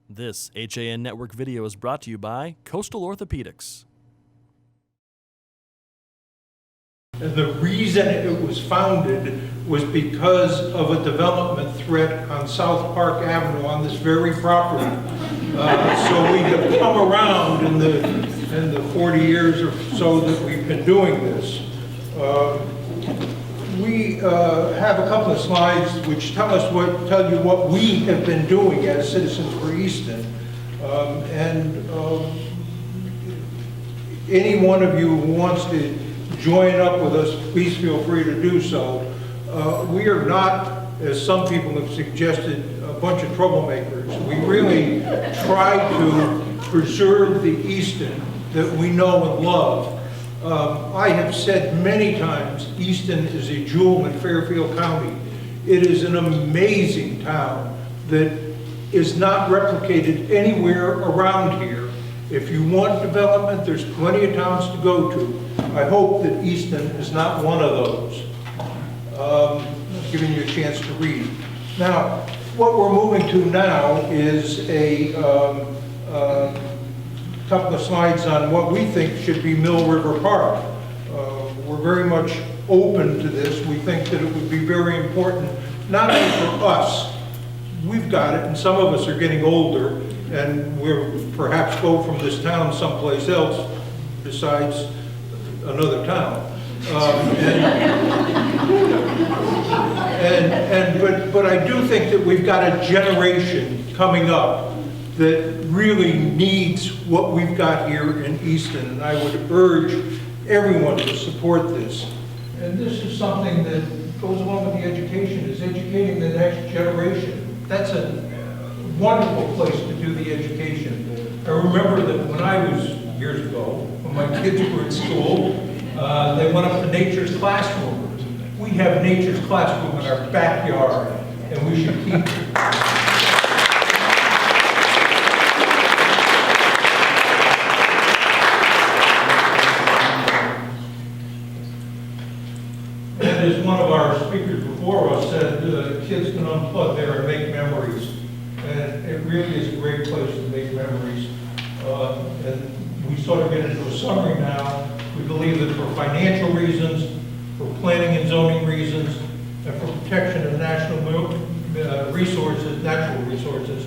This HAN Network video is brought to you by Coastal Orthopedics. And the reason it was founded was because of a development threat on South Park Avenue on this very property. So we have come around in the 40 years or so that we've been doing this. We have a couple of slides which tell you what we have been doing as Citizens for Easton. Any one of you who wants to join up with us, please feel free to do so. We are not, as some people have suggested, a bunch of troublemakers. We really try to preserve the Easton that we know and love. I have said many times, Easton is a jewel in Fairfield County. It is an amazing town that is not replicated anywhere around here. If you want development, there's plenty of towns to go to. I hope that Easton is not one of those. Giving you a chance to read. Now, what we're moving to now is a couple of slides on what we think should be Mill River Park. We're very much open to this. We think that it would be very important, not only for us, we've got it, and some of us are getting older, and we'll perhaps go from this town someplace else besides another town. But I do think that we've got a generation coming up that really needs what we've got here in Easton, and I would urge everyone to support this. And this is something that goes along with the education, is educating the next generation. That's a wonderful place to do the education. I remember that when I was, years ago, when my kids were in school, they went up to Nature's Classroom. We have Nature's Classroom in our backyard, and we should keep it. And as one of our speakers before us said, kids can unplug there and make memories. And it really is a great place to make memories. And we sort of get into a summary now. We believe that for financial reasons, for planning and zoning reasons, and for protection of national resources, natural resources,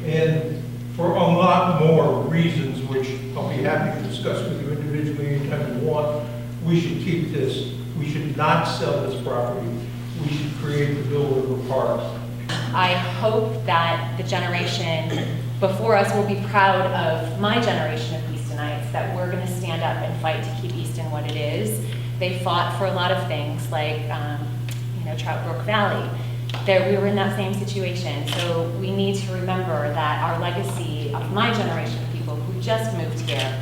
and for a lot more reasons, which I'll be happy to discuss with you individually anytime you want, we should keep this. We should not sell this property. We should create the Mill River Park. I hope that the generation before us will be proud of my generation of Eastonites, that we're going to stand up and fight to keep Easton what it is. They fought for a lot of things, like Trout Brook Valley. We were in that same situation. So we need to remember that our legacy of my generation of people who just moved here,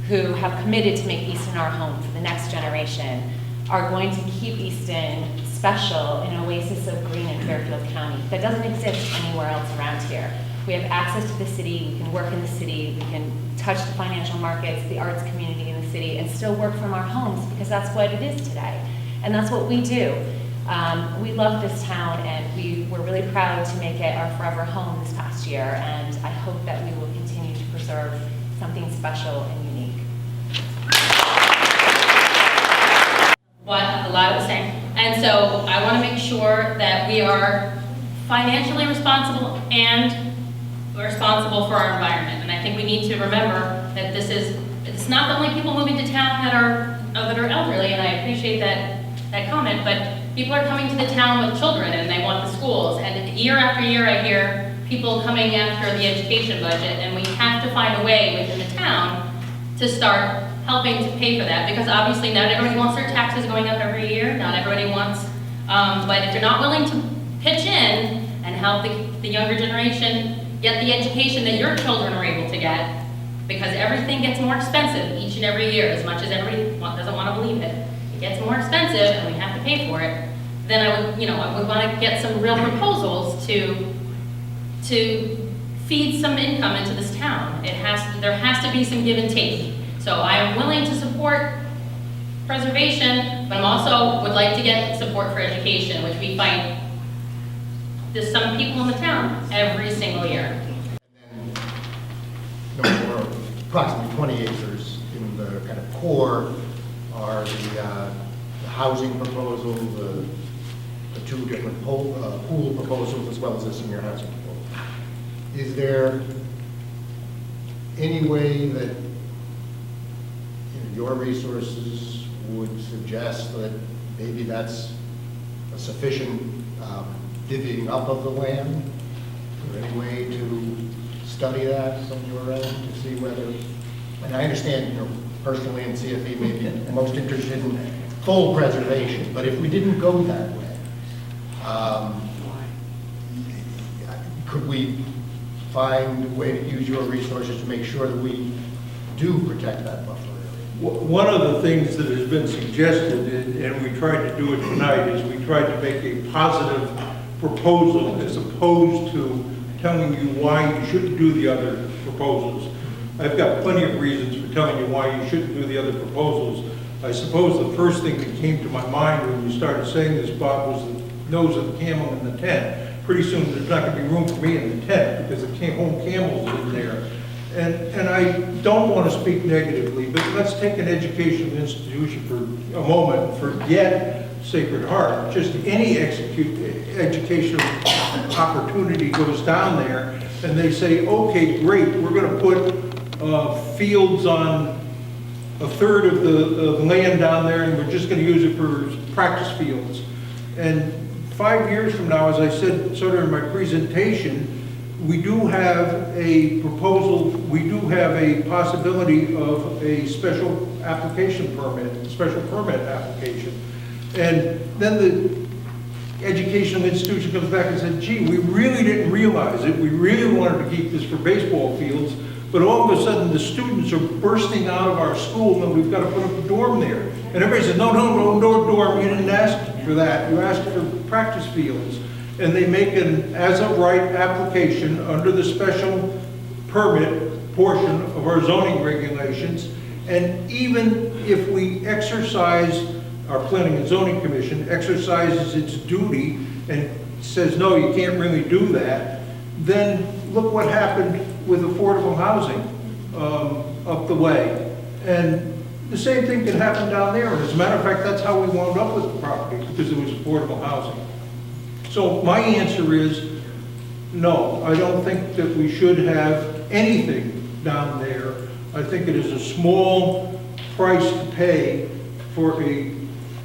who have committed to make Easton our home for the next generation, are going to keep Easton special in an oasis of green in Fairfield County that doesn't exist anywhere else around here. We have access to the city, we can work in the city, we can touch the financial markets, the arts community in the city, and still work from our homes, because that's what it is today. And that's what we do. We love this town, and we were really proud to make it our forever home this past year, and I hope that we will continue to preserve something special and unique. What Alana was saying. And so I want to make sure that we are financially responsible and responsible for our environment. And I think we need to remember that it's not the only people moving to town that are elderly, and I appreciate that comment, but people are coming to the town with children and they want the schools. And year after year I hear people coming after the education budget, and we have to find a way within the town to start helping to pay for that, because obviously not everybody wants their taxes going up every year, not everybody wants, but if you're not willing to pitch in and help the younger generation get the education that your children are able to get, because everything gets more expensive each and every year, as much as everybody doesn't want to believe it. It gets more expensive and we have to pay for it. Then I would want to get some real proposals to feed some income into this town. There has to be some give and take. So I am willing to support preservation, but I also would like to get support for education, which we fight there's some people in the town every single year. approximately 20 acres in the kind of core are the housing proposal, the two different pool proposals, as well as the senior housing proposal. Is there any way that your resources would suggest that maybe that's a sufficient divvying up of the land? Is there any way to study that from your end to see whether, and I understand, personally in CFE may be most interested in full preservation, but if we didn't go that way, could we find a way to use your resources to make sure that we do protect that buffer area? One of the things that has been suggested, and we tried to do it tonight, is we tried to make a positive proposal as opposed to telling you why you shouldn't do the other proposals. I've got plenty of reasons for telling you why you shouldn't do the other proposals. I suppose the first thing that came to my mind when you started saying this, Bob, was the nose of the camel in the tent. Pretty soon there's not going to be room for me in the tent because the home camel's in there. And I don't want to speak negatively, but let's take an educational institution for a moment and forget Sacred Heart. Just any educational opportunity goes down there and they say, okay, great, we're going to put fields on a third of the land down there and we're just going to use it for practice fields. And 5 years from now, as I said sort of in my presentation, we do have a proposal, we do have a possibility of a special application permit, special permit application. And then the educational institution comes back and said, gee, we really didn't realize it. We really wanted to keep this for baseball fields, but all of a sudden the students are bursting out of our school and we've got to put up a dorm there. And everybody said, no dorm, you didn't ask for that. You asked for practice fields. And they make an as-of-right application under the special permit portion of our zoning regulations. And even if we exercise, our Planning and Zoning Commission exercises its duty and says, no, you can't really do that, then look what happened with affordable housing up the way. And the same thing can happen down there. As a matter of fact, that's how we wound up with the property, because it was affordable housing. So my answer is no. I don't think that we should have anything down there. I think it is a small price to pay for a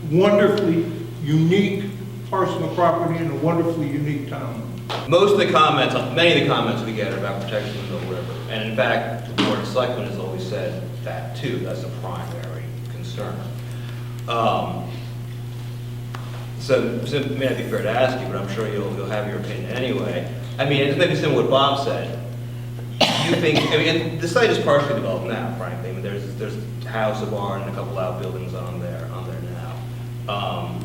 wonderfully unique parcel of property in a wonderfully unique town. Most of the comments, many of the comments we get are about protection of the Mill River. And in fact, the Board of Selectmen has always said that too. That's a primary concern. So it may not be fair to ask you, but I'm sure you'll have your opinion anyway. I mean, it's maybe similar to what Bob said. You think, I mean, and the site is partially developed now, frankly. I mean, there's a house, a barn, and a couple outbuildings on there now.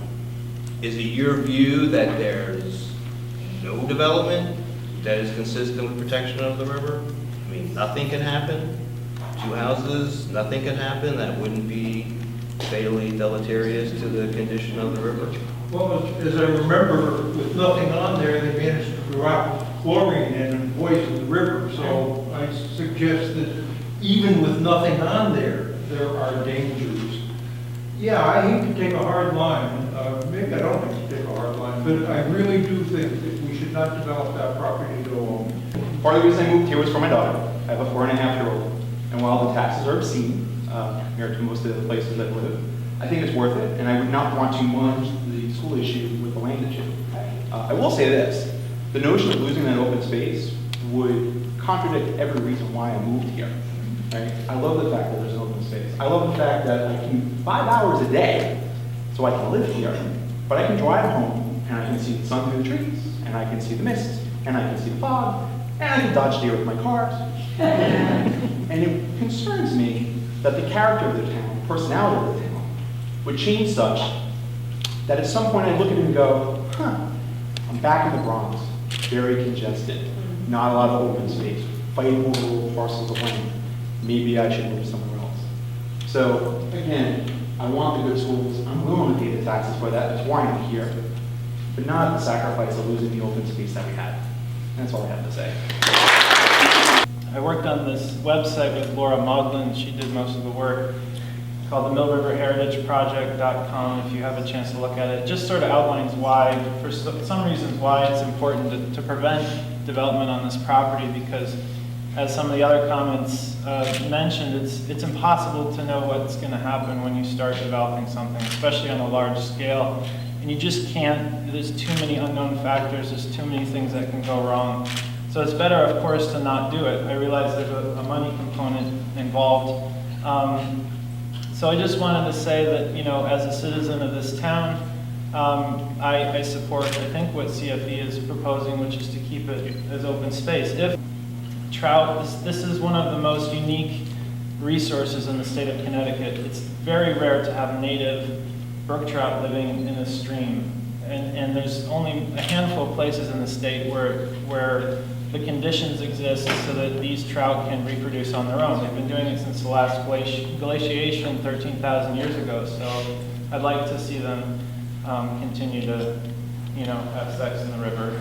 Is it your view that there's no development that is consistent with protection of the river? I mean, nothing can happen? 2 houses, nothing can happen that wouldn't be fatally deleterious to the condition of the river? Well, as I remember, with nothing on there, they managed to drop chlorine in and poison the river. So I suggest that even with nothing on there, there are dangers. Yeah, I hate to take a hard line. Maybe I don't hate to take a hard line, but I really do think that we should not develop that property at all. Part of the reason I moved here was for my daughter. I have a 4.5-year-old. And while the taxes are obscene, compared to most of the places I live, I think it's worth it, and I would not want to merge the school issue with the land issue. I will say this, the notion of losing that open space would contradict every reason why I moved here. Right? I love the fact that there's an open space. I love the fact that I commute 5 hours a day so I can live here, but I can drive home and I can see the sun through the trees, and I can see the mist, and I can see the fog, and I can dodge deer with my cars. And it concerns me that the character of the town, personality of the town, would change such that at some point I look at it and go, I'm back in the Bronx, very congested, not a lot of open space, fighting over little parcels of land. Maybe I should move somewhere else. So again, I want the good schools. I'm willing to pay the taxes for that. That's why I'm here. But not at the sacrifice of losing the open space that we had. And that's all I have to say. I worked on this website with Laura Moglen. She did most of the work, called the millriverheritageproject.com. If you have a chance to look at it, it just sort of outlines why, for some reasons, why it's important to prevent development on this property, because as some of the other comments mentioned, it's impossible to know what's going to happen when you start developing something, especially on a large scale. And you just can't, there's too many unknown factors, there's too many things that can go wrong. So it's better, of course, to not do it. I realize there's a money component involved. So I just wanted to say that, you know, as a citizen of this town, I support, I think, what CFE is proposing, which is to keep it as open space. If trout, this is one of the most unique resources in the state of Connecticut. It's very rare to have native brook trout living in a stream. And there's only a handful of places in the state where the conditions exist so that these trout can reproduce on their own. They've been doing it since the last glaciation 13,000 years ago. So I'd like to see them continue to, you know, have sex in the river.